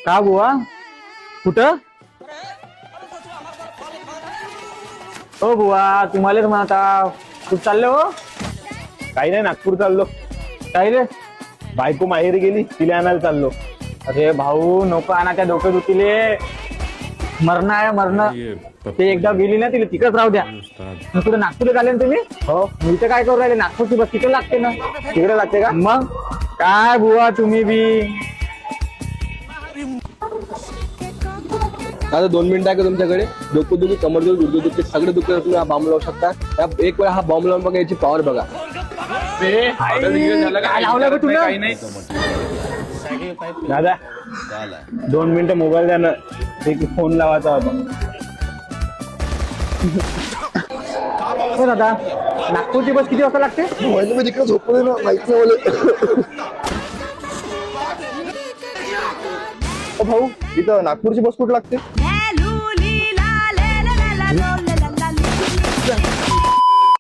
का बुवा कुठं? हो बुवा तुम्हालाच म्हणता कुठं चालले हो? काही नाही, नागपूर चाललो. काय रे? बायको माहेरी गेली, तिला आणायला चाललो. अरे भाऊ नको आणा त्या डोक्यात उतीले मरण आहे मरण. ते एकदा गेली ना तिला तिकच राहू द्या. कुठे नागपूरला आले ना तुम्ही? हो, मी इथं काय करू राहिले? नागपूरची बस तिथे लागते ना. तिकडे लागते का? मग काय बुवा तुम्ही बी. आता 2 मिनिटं आहे का तुमच्याकडे? डोकं दुखी, कमर दुखी, गुडघे दुखी, सगळे दुखी तुम्ही हा बॉम्ब लावू शकता. एक वेळा हा बॉम्ब लावून बघा, याची पॉवर बघा. काय लावलं बे तुला? दादा 2 मिनिटं मोबाईल द्या ना, एक फोन लावायचा होता. हो दादा नागपूरची बस किती वाजता लागते? मी तिकडे झोपले ना, माहिती नाही. भाऊ इथं नागपूरची बस कुठं लागते?